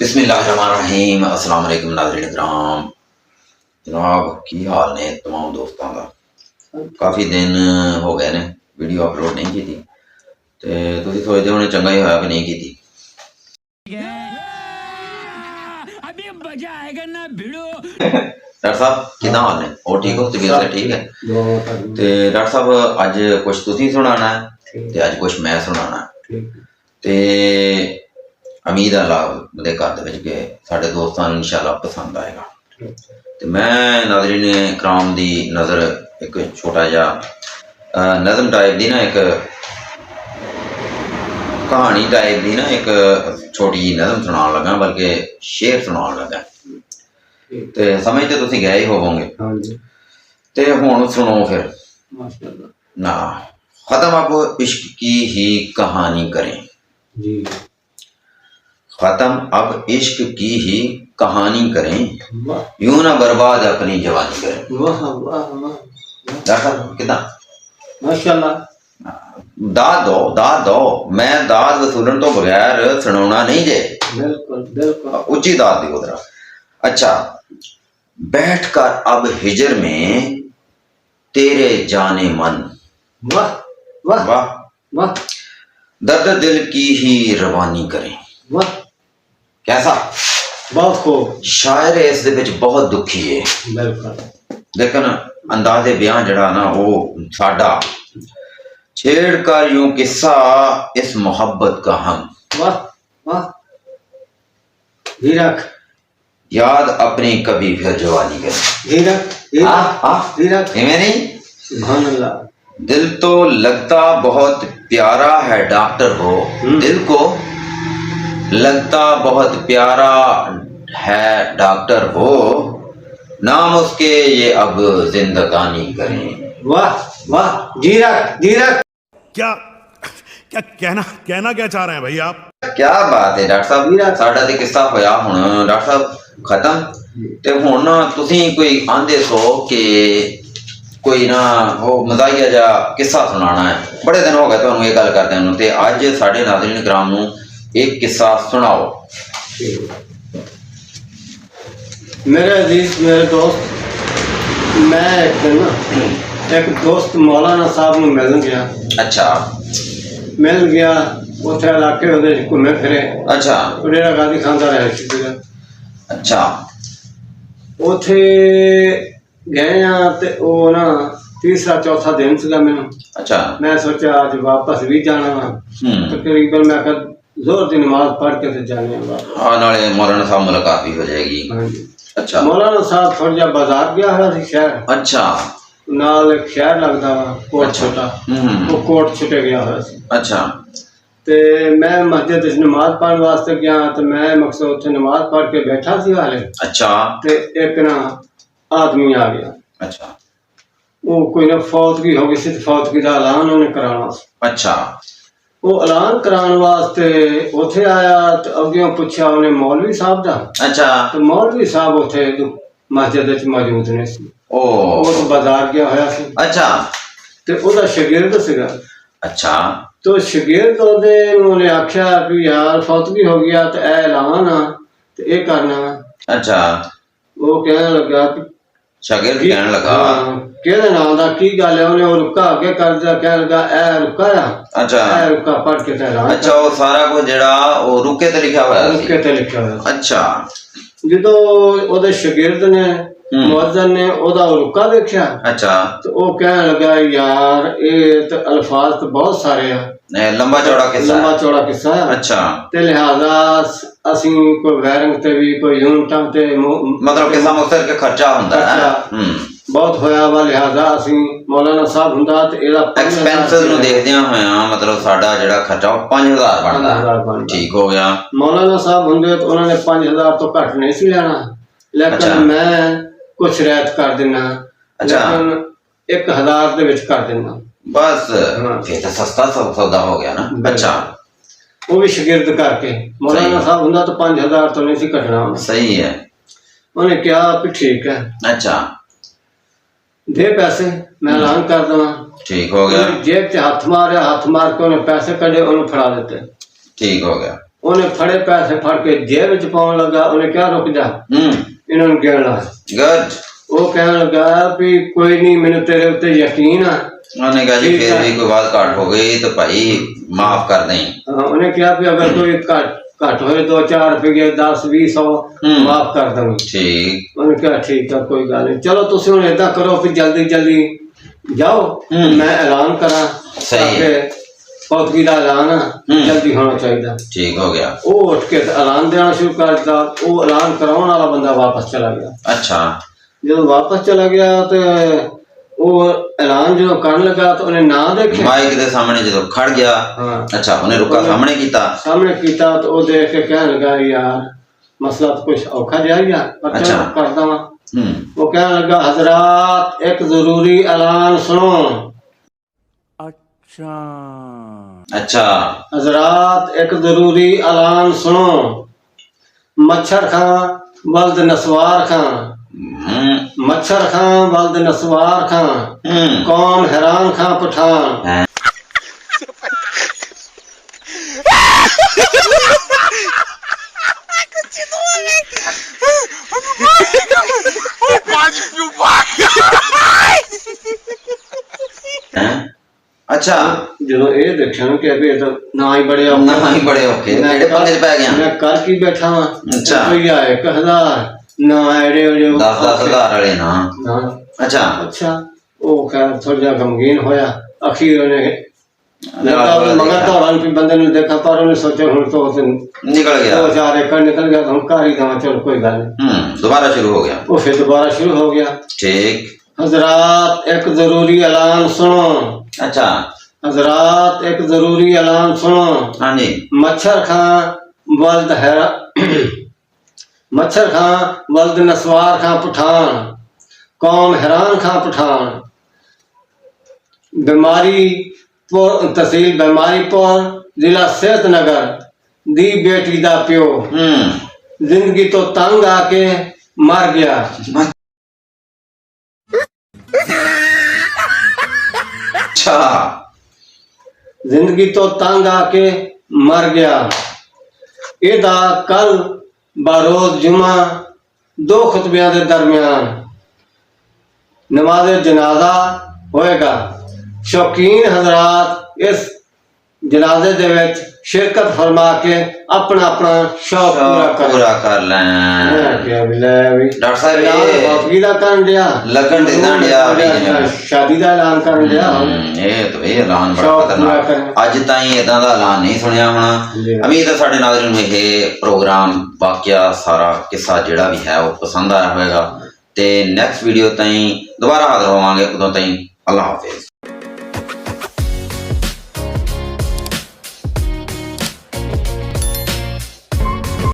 बिस्मिल्लाहिर्रहमानिर्रहीम। अस्सलाम वालेकुम नाज़रीन इकराम। जनाब की हाल ने तमाम दोस्तों का? काफ़ी दिन हो गए ने वीडियो अपलोड नहीं की थी ते तुसीं सोचदे होने चंगा ही होया कि नहीं की थी। अभी मजा आएगा ना भिड़ो। डॉक्टर साहब कितना हाल ने? और ठीक हो? तबीयत से ठीक है? ते डॉक्टर साहब अज कुछ तुसीं सुनाना है ते अज कुछ मैं सुनाना है ते उम्मीद अल्लाह दे घर दे विच कि साडे दोस्तां नूं इंशाअल्लाह पसंद आएगा। ते मैं नाज़रीन इकराम दी नज़र एक छोटा जिहा नज़म टाइप दी ना एक कहानी टाइप दी ना एक छोटी जी नज़म सुनान लगा, बल्कि शेर सुनान लगा। ते समझ ते तुसीं गए ही होवोगे ते हुण सुनो फिर ना। खत्म अब इश्क की ही कहानी करें, खत्म अब इश्क की ही कहानी करें, यूं ना बर्बाद अपनी जवानी करें। कितना माशाल्लाह। दाद दो मैं दाद वसूलन तो बगैर सुनाना नहीं जे। बिल्कुल बिल्कुल उच्ची दाद दी उधर। अच्छा, बैठ कर अब हिजर में तेरे जाने मन, वाह वाह वाह वाह, दर्द दिल की ही रवानी करें। वाह कैसा, बहुत खूब। शायर इस दे विच बहुत दुखी है, बिल्कुल, लेकिन अंदाज़े बयान जड़ा ना वो साडा। छेड़ कर यूं किस्सा इस मोहब्बत का हम, वाह वाह, हीरक याद अपनी कभी फिर जवानी करें। हीरक नहीं, सुभान अल्लाह। दिल तो लगता बहुत प्यारा है डॉक्टर हो, दिल को लगता बहुत प्यारा है डॉक्टर हो, नाम उसके ये अब जिंदगानी करें। वाह वाह, जीरक जीरक। क्या क्या कहना क्या चाह रहे हैं भाई आप? क्या बात है डॉक्टर साहब, साडा ते किस्सा होया हुण डॉक्टर साहब खत्म ते हुण तुसीं कोई आंदे सो कि कोई ना वो मज़ाहिया जा किस्सा सुनाना है। बड़े दिन हो गए तुहानूं ये गल करदे नूं ते अज साडे नाज़रीन इकराम नूं एक किस्सा सुनाओ। मेरे अजीज मेरे दोस्त, मैं एक दिन ना एक दोस्त मौलाना साहब नूं मिलन गया। अच्छा, मिल गया उत्थे इलाके ਉਹਦੇ घूमे फिरे। अच्छा, डेरा गादी खांदा रहा सीगा। अच्छा, ਉੱਥੇ गए हाँ ते ਉਹ ना तीसरा चौथा दिन सीगा मैनूं। अच्छा, मैं सोचा आज वापस भी जाना वा, तकरीबन मैं कर जोर की नमाज पढ़ के ते जाने वापस। हाँ, नाले मौलाना साहब मुलाकात भी हो जाएगी। अच्छा, मौलाना साहब थोड़ा जिहा बाजार गया हुआ सी शहर। अच्छा, नाल एक शहर लगदा वा कोट छोटा, वो कोट छुटे गया हुआ सी। अच्छा, ते मैं मस्जिद नमाज पढ़ने वास्ते गया तो मैं मकसद उत्थे नमाज पढ़ के बैठा सी हाले। अच्छा, ते एक ना आदमी आ गया। अच्छा, वो कोई ना फौतगी हो गई सी, फौतगी का ऐलान उन्हें कराना। अच्छा, वो ऐलान कराने वास्ते उत्थे आया तो अगे पूछा उन्हें मौलवी साहब दा। अच्छा, तो मौलवी साहब उत्थे मस्जिद विच मौजूद नहीं सी। ओ तो बाजार गया होया सी। अच्छा, ते ओदा शागिर्द सीगा। अच्छा, तो शागिर्द ओदे उन्हें आख्या कि यार फौतगी हो गया तो ऐलान आ ते ये करना। अच्छा, वो कहने लगा शागिर्द कहने लगा केदे नाल दा की गल है। उन्हें रुका अगे कर दिया, कहने लगा ए रुका आ। अच्छा, ए रुका पढ़ के ते ऐलान। अच्छा, वो सारा कुछ जेड़ा वो रुके ते लिखा हुआ है, रुके ते लिखा हुआ। अच्छा, जदों ओदे शागिर्द ने मुअज्जिन ने ओदा रुका देखा। अच्छा, तो वो कहने लगा यार ये तो अल्फाज तो बहुत सारे हैं, लंबा चौड़ा किस्सा है। अच्छा, ते लिहाजा असी कोई वायरिंग ते भी कोई यूनिटां ते मतलब किस्सा मुख्तर के खर्चा हुंदा है बहुत होया वा। लिहाजा असी मौलाना साहब हुंदा ते एदा एक्सपेंसेस नु देखदियां होया मतलब साडा जेड़ा खर्चा 5000 बनदा। ठीक हो गया। मौलाना साहब हुंदे तो उन्होंने 5000 तो घट नहीं सी लेना, लेकिन मैं कुछ रियायत कर देना। अच्छा, 1000 दे विच कर देना बस। फिर तो सस्ता सौदा हो गया ना। अच्छा, वो भी शागिर्द करके मौलाना साहब हुंदा तो 5000 तो नहीं सी घटना। सही है। उन्हें कहा कि ठीक है। अच्छा, दे पैसे मैं ऐलान कर देना। ठीक हो गया। जेब च हाथ मार के उन्हें पैसे कढ़े उन्हें फड़ा देते। ठीक हो गया। ਉਹਨੇ ਫੜੇ ਪੈਸੇ ਫੜ ਕੇ ਜੇਬ ਵਿੱਚ ਪਾਉਣ ਲੱਗਾ। ਉਹਨੇ ਕਿਹਾ ਰੁਕ ਜਾ, ਇਹਨਾਂ ਨੂੰ ਗਿਣ ਲਾ। ਗੁੱਡ। ਉਹ ਕਹਿਣ ਲੱਗਾ ਵੀ ਕੋਈ ਨਹੀਂ, ਮੈਨੂੰ ਤੇਰੇ ਉੱਤੇ ਯਕੀਨ ਆ। ਉਹਨੇ ਕਿਹਾ ਜੀ ਫਿਰ ਵੀ ਕੋਈ ਬਾਤ ਘਾਟ ਹੋ ਗਈ ਤਾਂ ਭਾਈ ਮਾਫ ਕਰ ਦੇਂ। ਉਹਨੇ ਕਿਹਾ ਵੀ ਅਗਰ ਕੋਈ ਘੱਟ ਹੋਏ 2-4 ਰੁਪਏ 10-20-100 ਮਾਫ ਕਰ ਦਾਂਗੇ। ਠੀਕ। ਉਹਨੇ ਕਿਹਾ ਠੀਕ ਆ, ਕੋਈ ਗੱਲ ਨਹੀਂ, ਚਲੋ ਤੁਸੀਂ ਹੁਣ ਏਦਾਂ ਕਰੋ ਵੀ ਜਲਦੀ ਜਲਦੀ ਜਾਓ, ਮੈਂ ਐਲਾਨ ਕਰਾਂ। ਸਹੀ। ਫੌਤਗੀ ਦਾ ਐਲਾਨ ਜਲਦੀ ਹੋਣਾ ਚਾਹੀਦਾ। ਠੀਕ ਹੋ ਗਿਆ। ਉਹ ਉੱਠ ਕੇ ਐਲਾਨ ਦੇਣਾ ਸ਼ੁਰੂ ਕਰ ਦਿੱਤਾ। ਉਹ ਐਲਾਨ ਕਰਾਉਣ ਵਾਲਾ ਬੰਦਾ ਵਾਪਸ ਚਲਾ ਗਿਆ। ਅੱਛਾ। ਜਦੋਂ ਵਾਪਸ ਚਲਾ ਗਿਆ ਤੇ ਉਹ ਐਲਾਨ ਜਦੋਂ ਕਰਨ ਲੱਗਾ ਤਾਂ ਉਹਨੇ ਨਾ ਦੇਖਿਆ ਮਾਈਕ ਦੇ ਸਾਹਮਣੇ ਜਦੋਂ ਖੜ ਗਿਆ। ਅੱਛਾ, ਉਹਨੇ ਰੁਕਾ ਸਾਹਮਣੇ ਕੀਤਾ ਤਾਂ ਉਹ ਦੇਖ ਕੇ ਕਹਿਣ ਲੱਗਾ ਯਾਰ ਮਸਲਾ ਤਾਂ ਕੁਛ ਔਖਾ ਜਿਹਾ ਹੀ ਆ, ਪਰ ਚਲੋ ਕਰਦਾ ਵਾਂ। ਉਹ ਕਹਿਣ ਲੱਗਾ ਹਜ਼ਰਾਤ ਇੱਕ ਜ਼ਰੂਰੀ ਐਲਾਨ ਸੁਣੋ। अच्छा हजरात एक जरूरी ऐलान सुनो। मच्छर खां बल्द नस्वार खां, मच्छर खां बल्द नस्वार खां, कौम हैरान खां पठान। अच्छा ਜਦੋਂ ਇਹ ਦੇਖਿਆ ਕਿ ਇਹ ਤਾਂ ਨਾ ਹੀ ਬੜੇ ਔਖੇ ਕਿਹੜੇ ਪੰਗੇ ਚ ਪੈ ਗਿਆ। ਮੈਂ ਕਰ ਕੀ ਬੈਠਾ ਵਾਂ। ਅੱਛਾ। ਰੁਪਈਆ 1000 ਨਾ ਐੜੇ 10,000 ਵਾਲੇ ਨਾ। ਅੱਛਾ। ਉਹ ਖੈਰ ਥੋੜਾ ਜਿਹਾ ਗਮਗੀਨ ਹੋਇਆ। ਅਖੀਰ ਉਹਨੇ ਮਗਰ ਦੌੜਾਨ ਵੀ ਬੰਦੇ ਨੂੰ ਦੇਖਾ, ਪਰ ਉਹਨੇ ਸੋਚਿਆ ਹੁਣ ਤੋਂ ਨਿਕਲ ਗਿਆ 2-4 ਏਕੜ ਨਿਕਲ ਗਿਆ, ਹੁਣ ਘਰ ਹੀ ਦਵਾਂ, ਚਲ ਕੋਈ ਗੱਲ ਨਹੀਂ। ਦੁਬਾਰਾ ਸ਼ੁਰੂ ਹੋ ਗਿਆ। ਉਹ ਫਿਰ ਦੁਬਾਰਾ ਸ਼ੁਰੂ ਹੋ ਗਿਆ। ਠੀਕ। हजरात एक जरूरी ऐलान सुनो। अच्छा। हजरात एक जरूरी ऐलान सुनो। हाँ जी। मच्छर खां बल्द नस्वार खां पठान, कौम हैरान खां पठान। बीमारीपुर तहसील बीमारीपुर जिला सेहतनगर दी बेटी दा प्यो जिंदगी तो तंग आके मर गया। अच्छा। जिंदगी तो तंग आके मर गया। ਇਹਦਾ ਕੱਲ ਬਾਰੋਜ਼ ਜੁਮਾ 2 ਖੁਤਬਿਆਂ ਦੇ ਦਰਮਿਆਨ ਨਮਾਜ਼ ਜਨਾਜ਼ਾ ਹੋਏਗਾ। ਸ਼ੌਕੀਨ ਹਜ਼ਰਾਤ ਇਸ ਜਨਾਜ਼ੇ ਦੇ ਵਿੱਚ ਸ਼ਿਰਕਤ ਫਰਮਾ ਕੇ ਆਪਣਾ ਸ਼ੌਕ ਪੂਰਾ ਕਰ ਲੈਣ। ਡਾਕਟਰ ਸਾਹਿਬ ਇਹ ਫੌਤਗੀ ਦਾ ਕਰਨ ਡਿਆ, ਲੱਗਣ ਡਿਆ ਸ਼ਾਦੀ ਦਾ ਐਲਾਨ ਕਰਨ ਡਿਆ। ਇਹ ਐਲਾਨ ਬੜਾ ਖਤਰਨਾਕ। ਅੱਜ ਤਾਈਂ ਏਦਾਂ ਦਾ ਐਲਾਨ ਨਹੀਂ ਸੁਣਿਆ ਹੋਣਾ। ਉਮੀਦ ਹੈ ਸਾਡੇ ਨਾਜ਼ਰੀਨ ਨੂੰ ਇਹ ਪ੍ਰੋਗਰਾਮ ਵਾਕਿਆ ਸਾਰਾ ਕਿੱਸਾ ਜਿਹੜਾ ਵੀ ਹੈ ਉਹ ਪਸੰਦ ਆਇਆ ਹੋਵੇਗਾ। ਤੇ ਨੈਕਸਟ ਵੀਡੀਓ ਤਾਈਂ ਦੁਬਾਰਾ ਹਾਜ਼ਰ ਹੋਵਾਂਗੇ। ਉਦੋਂ ਤਾਈਂ ਅੱਲਾਹ ਹਾਫਿਜ਼।